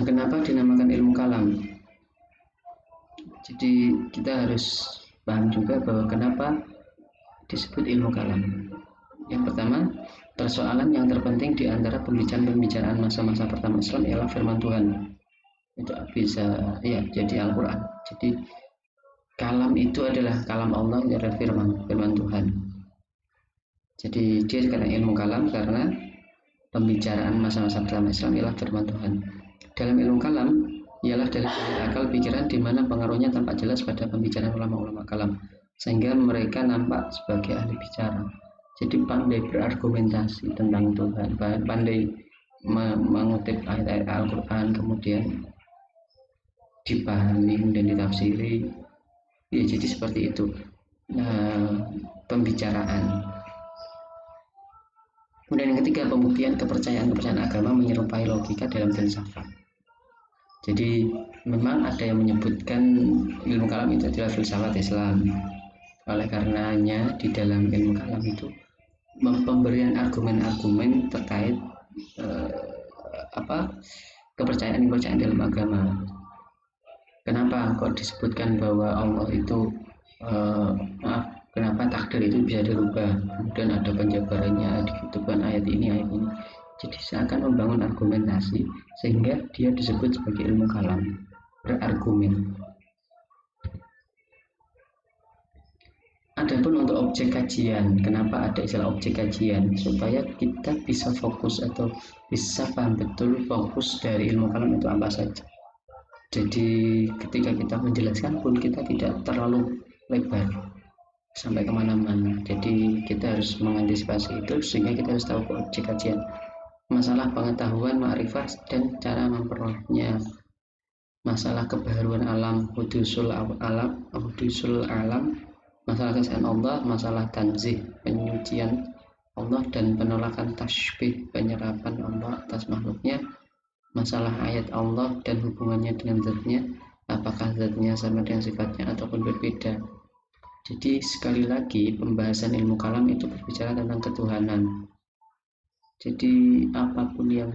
kenapa dinamakan ilmu kalam? Jadi kita harus paham juga bahwa kenapa disebut ilmu kalam. Yang pertama, persoalan yang terpenting di antara pembicaraan masa-masa pertama Islam ialah firman Tuhan. Itu bisa ya jadi Al-Quran. Jadi kalam itu adalah kalam Allah, adalah firman Tuhan. Jadi dia dikatakan ilmu kalam karena pembicaraan masa-masa pertama Islam ialah firman Tuhan. Dalam ilmu kalam ialah dari akal pikiran di mana pengaruhnya tampak jelas pada pembicaraan ulama-ulama kalam, sehingga mereka nampak sebagai ahli bicara. Jadi pandai berargumentasi tentang Tuhan, pandai mengutip ayat-ayat Al-Quran, kemudian dipahami dan ditafsiri. Ya, jadi seperti itu pembicaraan. Kemudian yang ketiga, pembuktian kepercayaan agama menyerupai logika dalam filsafat. Jadi memang ada yang menyebutkan ilmu kalam itu adalah filsafat Islam. Oleh karenanya di dalam ilmu kalam itu pemberian argumen-argumen terkait kepercayaan dalam agama. Kenapa kok disebutkan bahwa Allah itu kenapa takdir itu bisa dirubah, kemudian ada penjabarannya, dikutipkan ayat ini. Jadi seakan membangun argumentasi sehingga dia disebut sebagai ilmu kalam, berargumen. Adapun untuk objek kajian, kenapa ada istilah objek kajian? Supaya kita bisa fokus atau bisa paham betul fokus dari ilmu kalam itu apa saja. Jadi ketika kita menjelaskan pun kita tidak terlalu lebar sampai kemana-mana. Jadi kita harus mengantisipasi itu sehingga kita harus tahu objek kajian, masalah pengetahuan, ma'rifah, dan cara memperolehnya, masalah kebaharuan alam, hudusul alam, masalah keesaan Allah, masalah tanzih, penyucian Allah, dan penolakan tasybih, penyerapan Allah atas makhluknya, masalah ayat Allah dan hubungannya dengan zatnya, apakah zatnya sama dengan sifatnya ataupun berbeda. Jadi sekali lagi pembahasan ilmu kalam itu berbicara tentang ketuhanan. Jadi apapun yang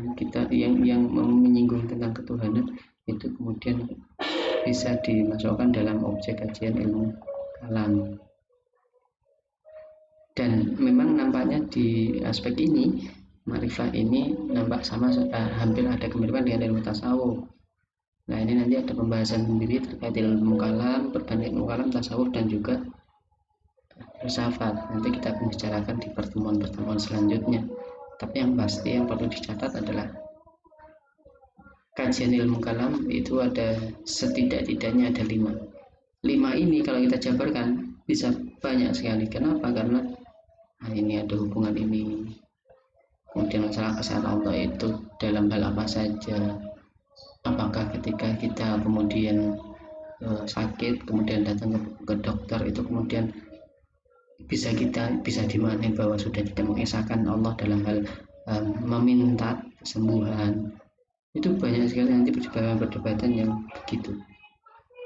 menyinggung tentang ketuhanan itu kemudian bisa dimasukkan dalam objek kajian ilmu kalam. Dan memang nampaknya di aspek ini, ma'rifah ini nampak sama hampir ada kemiripan dengan ilmu tasawuf. Nah ini nanti ada pembahasan sendiri terkait ilmu kalam, perbandingan ilmu kalam, tasawuf, dan juga filsafat. Nanti kita akan bicarakan di pertemuan selanjutnya. Tapi yang pasti yang perlu dicatat adalah kajian ilmu kalam itu ada setidak-tidaknya ada 5. 5 ini kalau kita jabarkan bisa banyak sekali. Kenapa? Karena ini ada hubungan ini. Kemudian masalah keesaan Allah itu dalam hal apa saja. Apakah ketika kita kemudian sakit, kemudian datang ke dokter itu kemudian bisa dimaknai bahwa sudah tidak mengesahkan Allah dalam hal meminta kesembuhan. Itu banyak sekali nanti perdebatan yang begitu.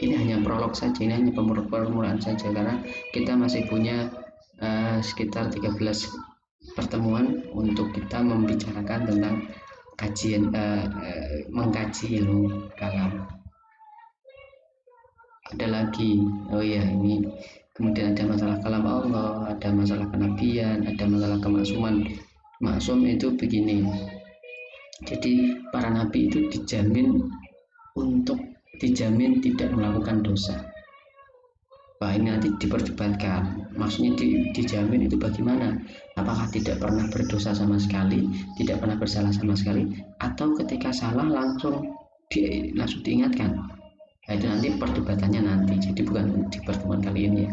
Ini hanya prolog saja, ini hanya permulaan saja, karena kita masih punya sekitar 13 pertemuan untuk kita membicarakan tentang kajian mengkaji ilmu kalam. Ada lagi, ini kemudian ada masalah kalam Allah, ada masalah kenabian, ada masalah kemaksuman. Maksum itu begini, jadi para nabi itu dijamin tidak melakukan dosa. Wah, ini nanti diperdebatkan. Maksudnya dijamin itu bagaimana? Apakah tidak pernah berdosa sama sekali, tidak pernah bersalah sama sekali, atau ketika salah langsung diingatkan? Nah, itu nanti perdebatannya nanti. Jadi bukan di pertemuan kali ini ya.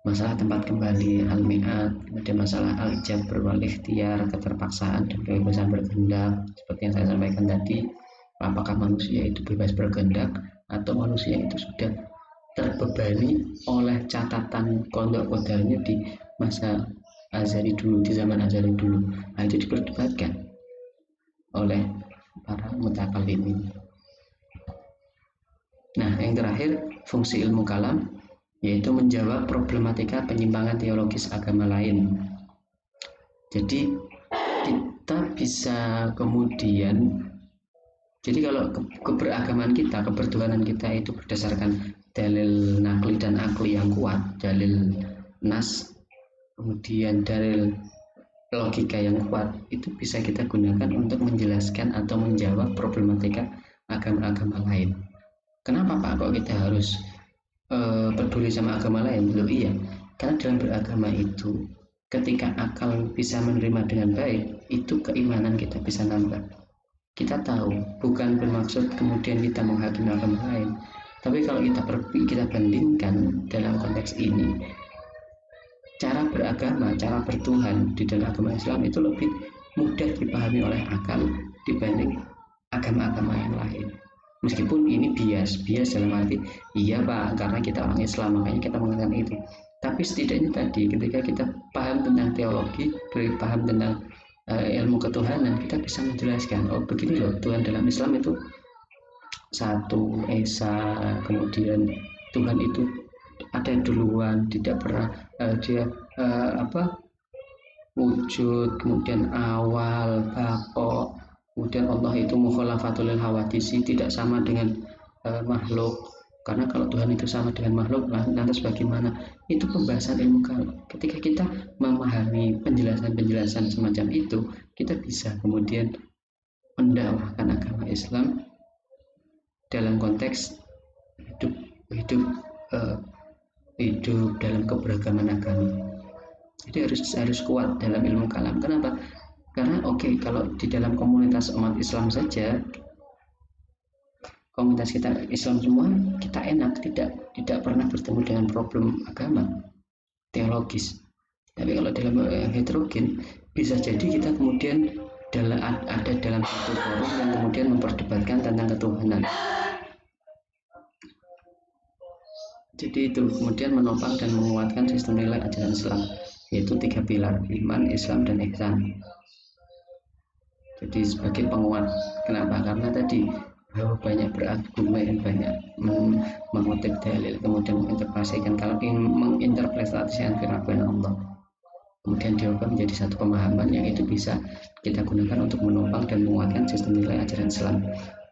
Masalah tempat kembali al-mi'ad, kemudian masalah al-jabr wal ikhtiar, keterpaksaan dan kebebasan berkehendak. Seperti yang saya sampaikan tadi, apakah manusia itu bebas berkehendak atau manusia itu sudah terbebani oleh catatan kodok-kodoknya di masa azali dulu, di zaman azali dulu. Nah, itu diperdebatkan oleh para mutakallimin. Nah, yang terakhir, fungsi ilmu kalam yaitu menjawab problematika penyimpangan teologis agama lain. Jadi kita bisa kemudian Jadi kalau keberagaman kita, kebertuhanan kita itu berdasarkan dalil nakli dan akli yang kuat, dalil nas, kemudian dalil logika yang kuat, itu bisa kita gunakan untuk menjelaskan atau menjawab problematika agama-agama lain. Kenapa Pak kok kita harus peduli sama agama lain? Loh iya, karena dalam beragama itu ketika akal bisa menerima dengan baik, itu keimanan kita bisa nambah. Kita tahu bukan bermaksud kemudian kita menghakimi agama lain, tapi kalau kita bandingkan dalam konteks ini, cara beragama, cara bertuhan di dalam agama Islam itu lebih mudah dipahami oleh akal dibanding agama-agama yang lain. Meskipun ini bias dalam arti iya Pak, karena kita orang Islam makanya kita mengatakan itu. Tapi setidaknya tadi ketika kita paham tentang teologi, paham tentang ilmu ketuhanan, kita bisa menjelaskan, oh begini loh, Tuhan dalam Islam itu satu, esa, kemudian Tuhan itu ada duluan, tidak pernah dia wujud, kemudian awal, bako, kemudian Allah itu mukhalafatul hawadisi, tidak sama dengan makhluk. Karena kalau Tuhan itu sama dengan makhluk, lantas bagaimana? Itu pembahasan ilmu kalam. Ketika kita memahami penjelasan-penjelasan semacam itu, kita bisa kemudian mendakwahkan agama Islam dalam konteks hidup dalam keberagaman agama. Jadi harus kuat dalam ilmu kalam. Kenapa? Karena kalau di dalam komunitas umat Islam saja, komunitas kita Islam semua, kita enak, tidak pernah bertemu dengan problem agama teologis. Tapi kalau dalam heterogen, bisa jadi kita kemudian ada dalam satu forum yang kemudian memperdebatkan tentang ketuhanan. Jadi itu kemudian menopang dan menguatkan sistem nilai ajaran Islam, yaitu 3 pilar: iman, Islam, dan ihsan. Jadi sebagai penguat. Kenapa? Karena tadi bahwa banyak berargumen, banyak mengutip dalil, kemudian menginterpretasikan, kalau ingin menginterpretasikan firman Allah, kemudian diubah menjadi satu pemahaman yang itu bisa kita gunakan untuk menopang dan menguatkan sistem nilai ajaran Islam,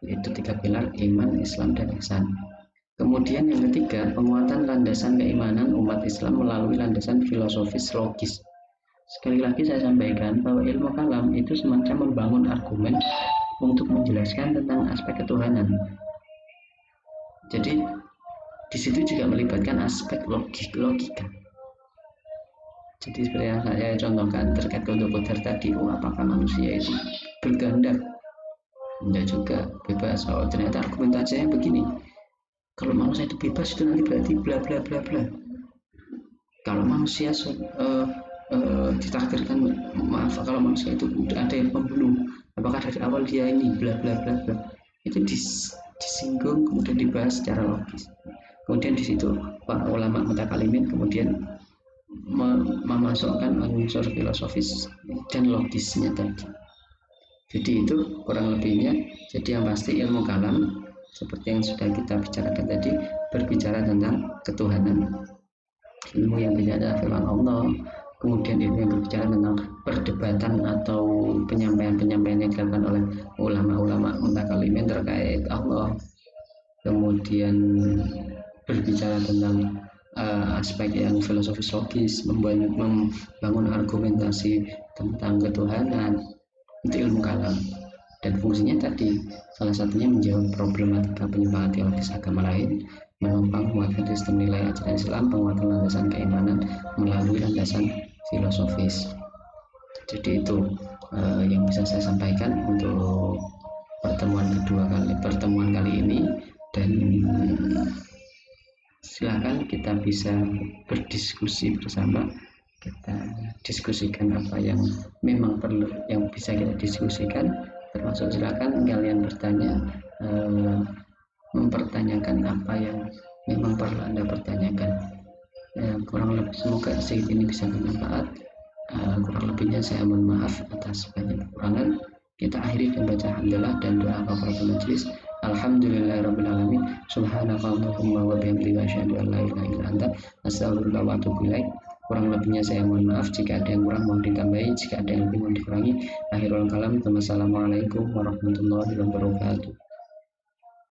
yaitu 3 pilar: iman, Islam, dan ihsan. Kemudian yang ketiga, penguatan landasan keimanan umat Islam melalui landasan filosofis logis. Sekali lagi saya sampaikan bahwa ilmu kalam itu semacam membangun argumen untuk menjelaskan tentang aspek ketuhanan. Jadi di situ juga melibatkan aspek logika. Jadi seperti yang saya contohkan terkait konduk qadar tadi, apakah manusia itu berkehendak? Tidak juga, bebas. Oh ternyata argumentasinya begini. Kalau manusia itu bebas itu nanti berarti bla bla bla bla. Kalau manusia ditakdirkan, maaf, kalau manusia itu ada yang membunuh, apakah dari awal dia ini bla bla bla bla, itu disinggung kemudian dibahas secara logis. Kemudian di situ para ulama mutakalimin kemudian memasukkan unsur filosofis dan logisnya tadi. Jadi itu kurang lebihnya. Jadi yang pasti ilmu kalam seperti yang sudah kita bicarakan tadi berbicara tentang ketuhanan, ilmu yang bicara firman Allah, kemudian ilmu yang berbicara tentang perdebatan atau penyampaian-penyampaian yang dilakukan oleh ulama-ulama mutakalimin terkait Allah, kemudian berbicara tentang aspek yang filosofis logis, membangun argumentasi tentang ketuhanan, itu ilmu kalam. Dan fungsinya tadi salah satunya menjawab problematika penyimpangan teologis agama lain, menopang menguatkan sistem nilai ajaran Islam, penguatan landasan keimanan melalui landasan filosofis. Jadi itu yang bisa saya sampaikan untuk pertemuan kali ini, dan silakan kita bisa berdiskusi bersama, kita diskusikan apa yang memang perlu, yang bisa kita diskusikan, termasuk silakan kalian bertanya, mempertanyakan apa yang memang perlu Anda pertanyakan. Kurang lebih semoga sedikit ini bisa bermanfaat. Kurang lebihnya saya mohon maaf atas banyak kekurangan. Kita akhiri dan baca alhamdulillah dan doa kafaratul majelis. Alhamdulillahirabbil alamin. Subhanakallahumma wa bihamdika asyhadu an la ilaha illa anta astaghfiruka wa atubu ilaik. Kurang lebihnya saya mohon maaf. Jika ada yang kurang mohon ditambahi, jika ada yang lebih mohon dikurangi. Akhirul kalam. Wassalamualaikum warahmatullahi wabarakatuh.